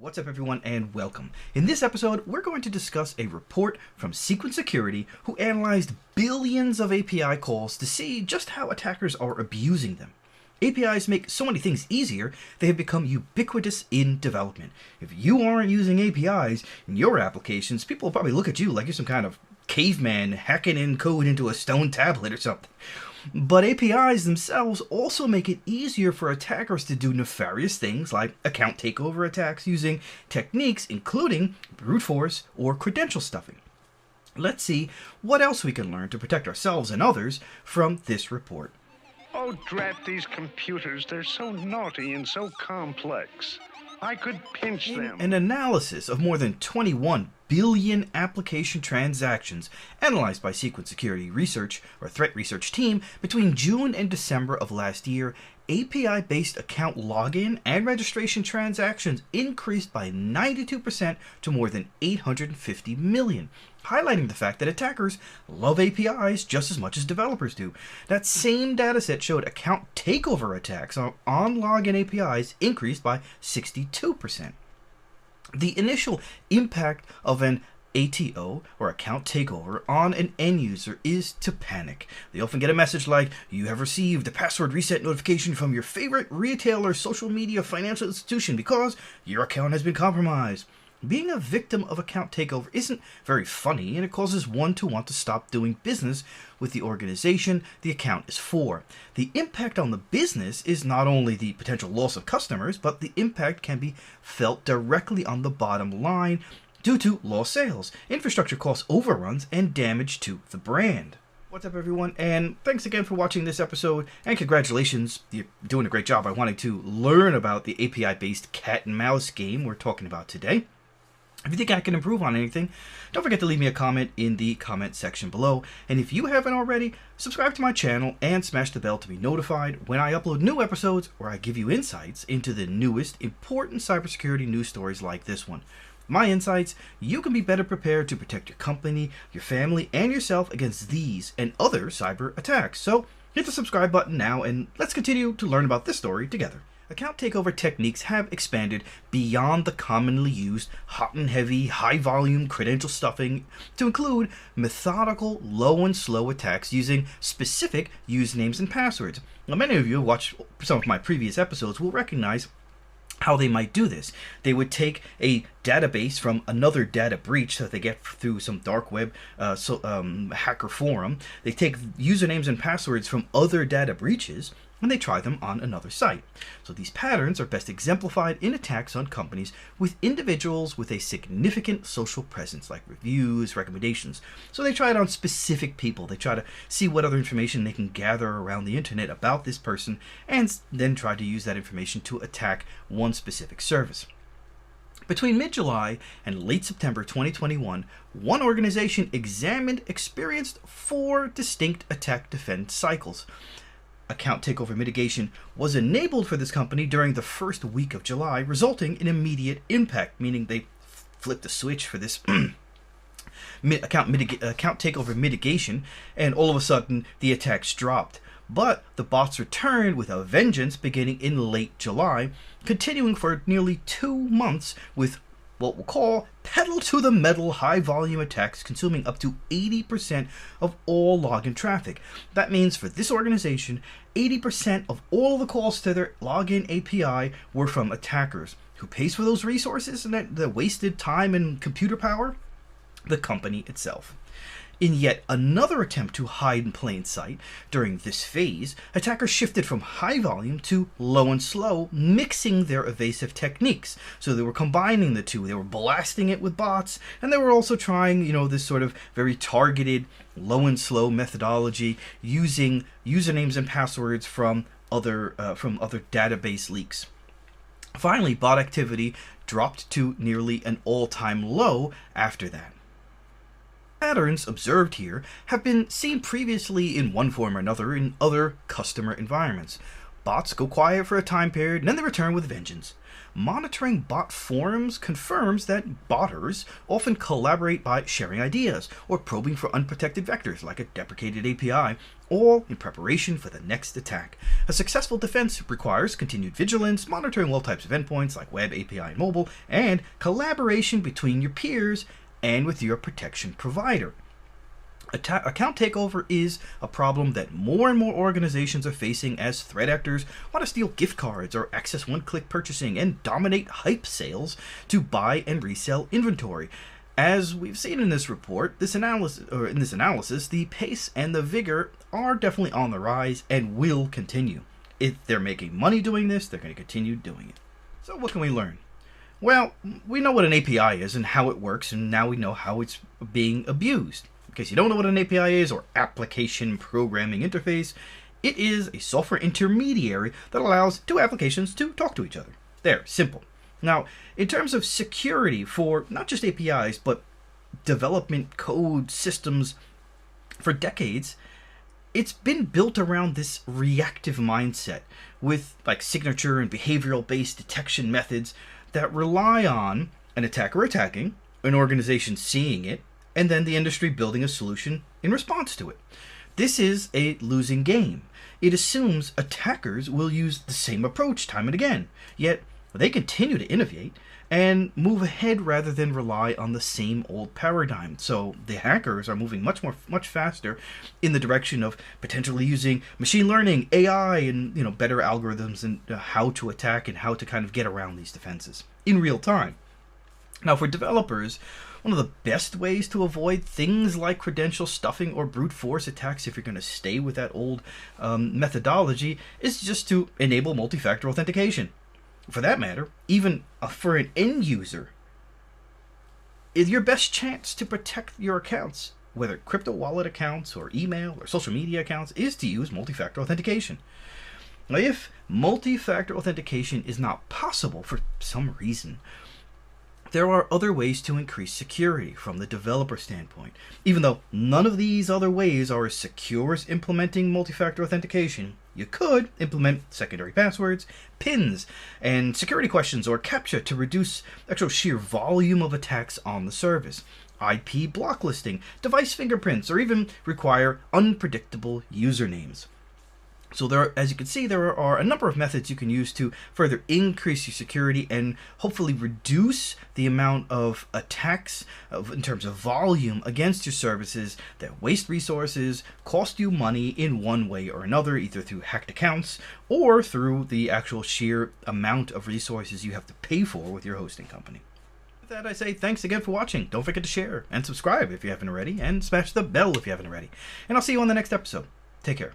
What's up everyone and welcome. In this episode, we're going to discuss a report from Cybersecurity who analyzed billions of API calls to see just how attackers are abusing them. APIs make so many things easier, they have become ubiquitous in development. If you aren't using APIs in your applications, people will probably look at you like you're some kind of caveman hacking in code into a stone tablet or something. But APIs themselves also make it easier for attackers to do nefarious things like account takeover attacks using techniques including brute force or credential stuffing. Let's see what else we can learn to protect ourselves and others from this report. Oh, drat these computers. They're so naughty and so complex. I could pinch them. An analysis of more than 21 billion application transactions analyzed by Cybersecurity Research or Threat Research Team between June and December of last year, API-based account login and registration transactions increased by 92% to more than 850 million, highlighting the fact that attackers love APIs just as much as developers do. That same dataset showed account takeover attacks on login APIs increased by 62%. The initial impact of an ATO, or account takeover, on an end user is to panic. They often get a message like, "You have received a password reset notification from your favorite retailer, social media, financial institution because your account has been compromised." Being a victim of account takeover isn't very funny, and it causes one to want to stop doing business with the organization the account is for. The impact on the business is not only the potential loss of customers, but the impact can be felt directly on the bottom line due to lost sales, infrastructure cost overruns, and damage to the brand. What's up everyone, and thanks again for watching this episode, and congratulations, you're doing a great job by wanting to learn about the API-based cat and mouse game we're talking about today. If you think I can improve on anything, don't forget to leave me a comment in the comment section below. And if you haven't already, subscribe to my channel and smash the bell to be notified when I upload new episodes or I give you insights into the newest important cybersecurity news stories like this one. With my insights, you can be better prepared to protect your company, your family, and yourself against these and other cyber attacks. So hit the subscribe button now and let's continue to learn about this story together. Account takeover techniques have expanded beyond the commonly used hot and heavy, high-volume credential stuffing to include methodical, low and slow attacks using specific usernames and passwords. Now, many of you who watched some of my previous episodes will recognize how they might do this. They would take a database from another data breach that they get through some dark web hacker forum. They take usernames and passwords from other data breaches and they try them on another site. So these patterns are best exemplified in attacks on companies with individuals with a significant social presence, like reviews, recommendations. So they try it on specific people. They try to see what other information they can gather around the internet about this person, and then try to use that information to attack one specific service. Between mid-July and late September 2021, one organization experienced 4 distinct attack defense cycles. Account takeover mitigation was enabled for this company during the first week of July, resulting in immediate impact, meaning they flipped the switch for this account takeover mitigation, and all of a sudden the attacks dropped. But the bots returned with a vengeance beginning in late July, continuing for nearly 2 months with what we'll call pedal-to-the-metal high-volume attacks consuming up to 80% of all login traffic. That means for this organization, 80% of all the calls to their login API were from attackers. Who pays for those resources and the wasted time and computer power? The company itself. In yet another attempt to hide in plain sight, during this phase, attackers shifted from high volume to low and slow, mixing their evasive techniques. So they were combining the two. They were blasting it with bots, and they were also trying, this sort of very targeted low and slow methodology using usernames and passwords from other database leaks. Finally, bot activity dropped to nearly an all-time low after that. Patterns observed here have been seen previously in one form or another in other customer environments. Bots go quiet for a time period and then they return with vengeance. monitoring bot forums confirms that botters often collaborate by sharing ideas or probing for unprotected vectors like a deprecated API, all in preparation for the next attack. A successful defense requires continued vigilance, monitoring all types of endpoints like web, API, and mobile, and collaboration between your peers and with your protection provider. Account takeover is a problem that more and more organizations are facing as threat actors want to steal gift cards or access one-click purchasing and dominate hype sales to buy and resell inventory. As we've seen in this report, in this analysis, the pace and the vigor are definitely on the rise and will continue. If they're making money doing this, they're going to continue doing it. So what can we learn? Well, we know what an API is and how it works, and now we know how it's being abused. In case you don't know what an API is, or application programming interface, it is a software intermediary that allows two applications to talk to each other. There, simple. Now, in terms of security for not just APIs, but development code systems for decades, it's been built around this reactive mindset with like signature and behavioral based detection methods that rely on an attacker attacking, an organization seeing it, and then the industry building a solution in response to it. This is a losing game. It assumes attackers will use the same approach time and again, yet they continue to innovate and move ahead rather than rely on the same old paradigm. So the hackers are moving much faster in the direction of potentially using machine learning, AI, and better algorithms and how to attack and how to kind of get around these defenses in real time. Now, for developers, one of the best ways to avoid things like credential stuffing or brute force attacks, if you're going to stay with that old methodology, is just to enable multi-factor authentication. For that matter, even for an end user, is your best chance to protect your accounts, whether crypto wallet accounts or email or social media accounts, is to use multi-factor authentication. Now, if multi-factor authentication is not possible for some reason, there are other ways to increase security from the developer standpoint. Even though none of these other ways are as secure as implementing multi-factor authentication, you could implement secondary passwords, pins, and security questions or CAPTCHA to reduce actual sheer volume of attacks on the service, IP blocklisting, device fingerprints, or even require unpredictable usernames. So as you can see, there are a number of methods you can use to further increase your security and hopefully reduce the amount of attacks in terms of volume against your services that waste resources, cost you money in one way or another, either through hacked accounts or through the actual sheer amount of resources you have to pay for with your hosting company. With that, I say thanks again for watching. Don't forget to share and subscribe if you haven't already, and smash the bell if you haven't already. And I'll see you on the next episode. Take care.